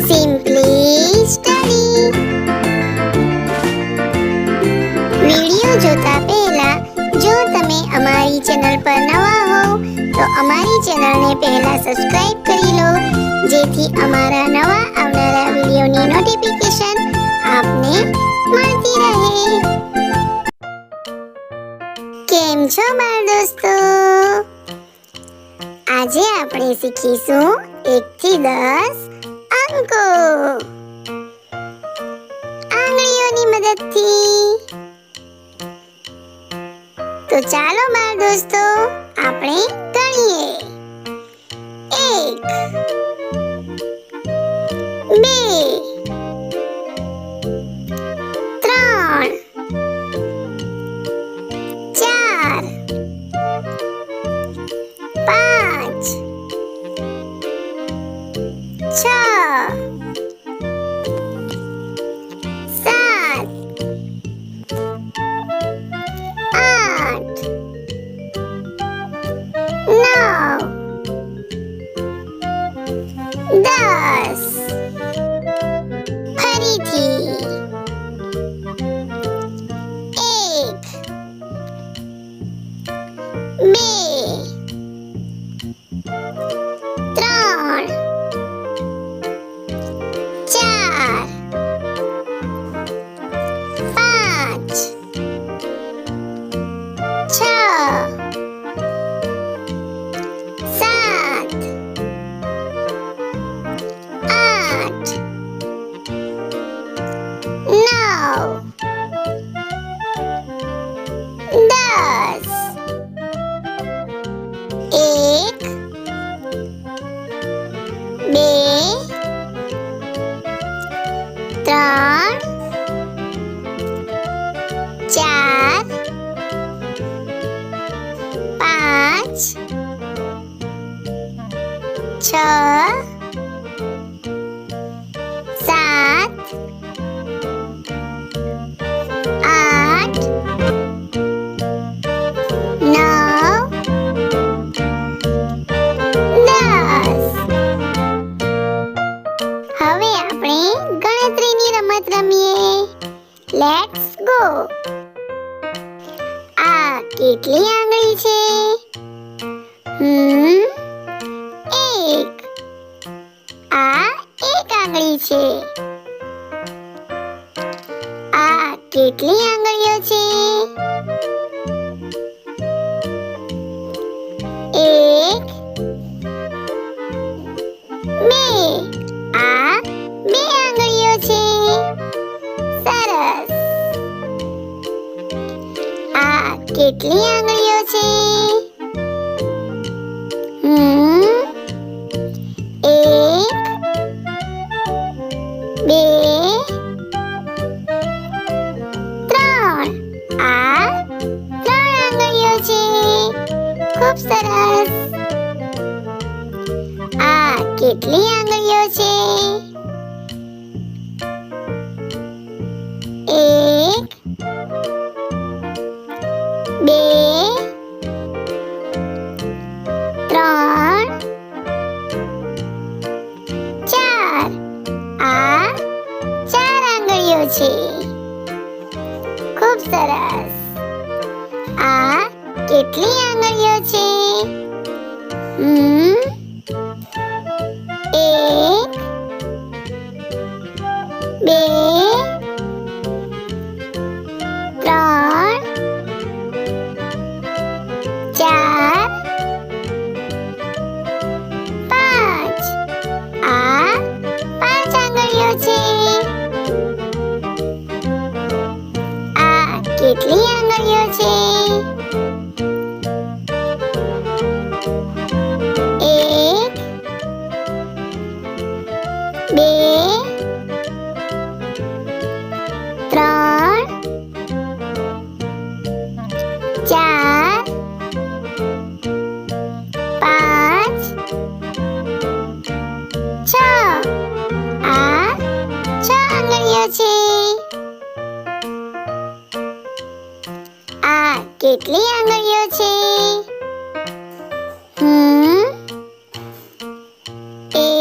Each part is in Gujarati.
Simply study. વિડિયો જોતા પહેલા જો તમે અમારી ચેનલ પર નવા હો તો અમારી ચેનલને પહેલા સબસ્ક્રાઇબ કરી લો, જેથી અમારા નવા આવનારા વિડિયોની નોટિફિકેશન આપને મળતી રહે. કેમ છો બાળ દોસ્તો? આજે આપણે શીખીશું 1 થી 10 અંકો આંગળીઓની મદદથી. તો ચાલો બાળ દોસ્તો આપણે ગણીએ. 1 2 3 4 5 6 7 8 9 10. ફરીથી 1 2 3 4 5 6 7 8 9 10. 1 2 3 4 5 6 7 8 9 10. હવે આપણે ગણતરીની રમત રમીએ. Let's go. આ કેટલી આંગળી છે? 1. આ 1 આંગળી છે. આ કેટલી આંગળીઓ છે? 1 2. આ 2 આંગળીઓ છે. સરસ. આ કેટલી આંગળીઓ છે? 1 2 3. આ 3 આંગળીઓ છે. ખૂબ સરસ. આ કેટલી આંગળીઓ છે? 1 2 3 4. આ 4 આંગળીઓ છે. ખૂબ સરસ. આ કેટલી આંગળીઓ છે? 1 2 3 4 5. આ 5 આંગળીઓ છે. આ કેટલી આંગળીઓ છે? 1 2 3 4 5 6. આ 6 આંગળીઓ છે. આ કેટલી આંગળીઓ છે? 1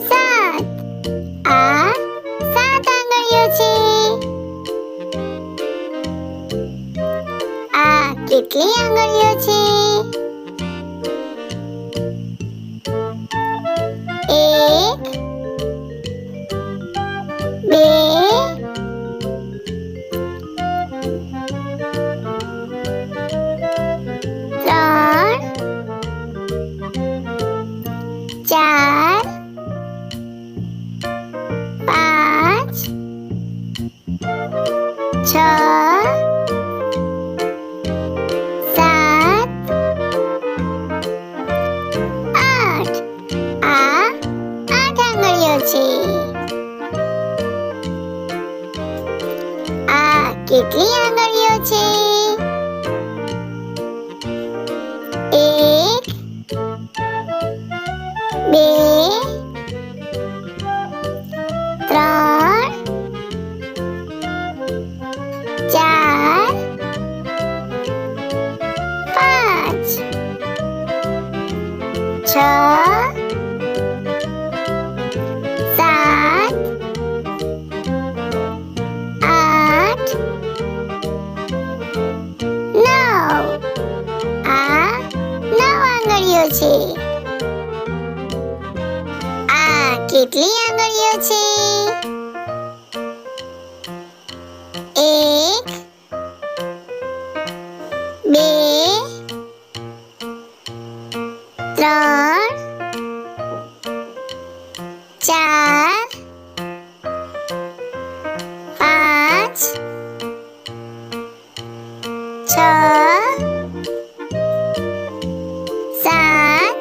સાત. આ 7 આંગળીઓ છે. આ કેટલી આંગળીઓ છે? 1 2 3 4 5 6 7 8. આ 8 આંગળીઓ છે. આ કેટલી આંગળીઓ છે? 1 2 3 4 5 6 7 8 9. આ 9 આંગળીઓ છે. આ કેટલી આંગળીઓ છે? 1 2 3 4 5 6 7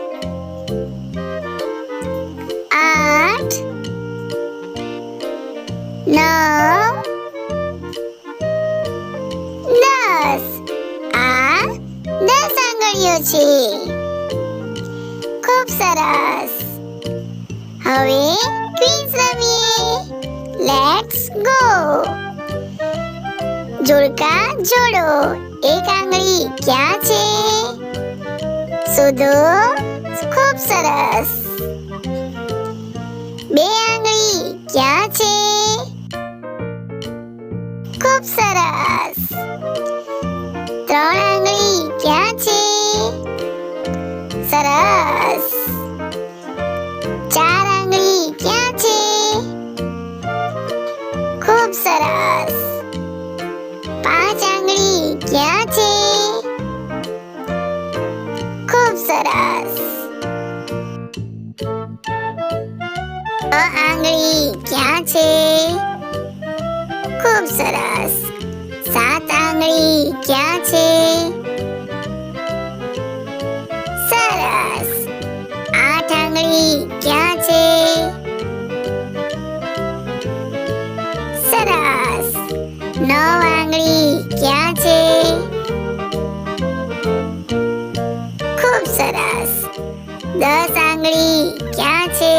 8 9 10. આ 10 આંગળીઓ છે. ખૂબ સરસ. હવે ક્વિઝ રમીએ. Let's go. જોડકા જોડો. એક આંગળી ક્યાં છે? શોધો. ખૂબ સરસ. બે આંગળી ક્યાં છે? ખૂબ સરસ. 3 આંગળી ક્યાં છે? સરસ. 4 આંગળી ક્યાં છે? ખૂબ સરસ. 5 આંગળી ક્યાં છે? ખૂબ સરસ. 6 આંગળી ક્યાં છે? ખૂબ સરસ. 7 આંગળી ક્યાં છે? સરસ. 8 આંગળી ક્યાં છે? સરસ. 9 આંગળી ક્યાં છે? ખૂબ સરસ. 10 આંગળી ક્યાં છે?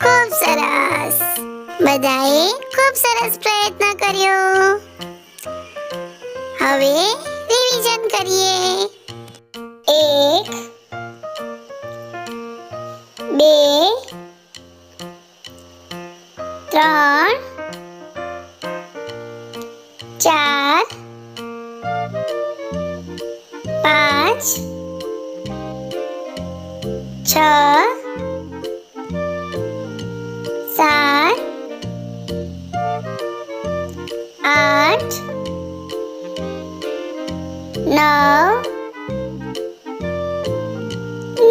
ખૂબ સરસ. બધાએ ખૂબ સરસ પ્રયત્ન કર્યો. હવે રિવિઝન કરીએ. 1 2 3 4 5 6 7 8 9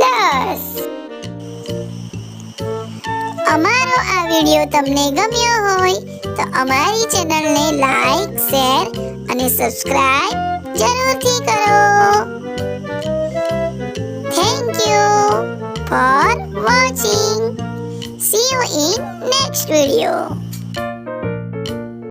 10. અમારો આ વિડિયો તમને ગમ્યો હોય તો અમારી ચેનલને લાઈક, શેર અને સબસ્ક્રાઇબ જરૂરથી કરો. Thank you for watching. See you in next video.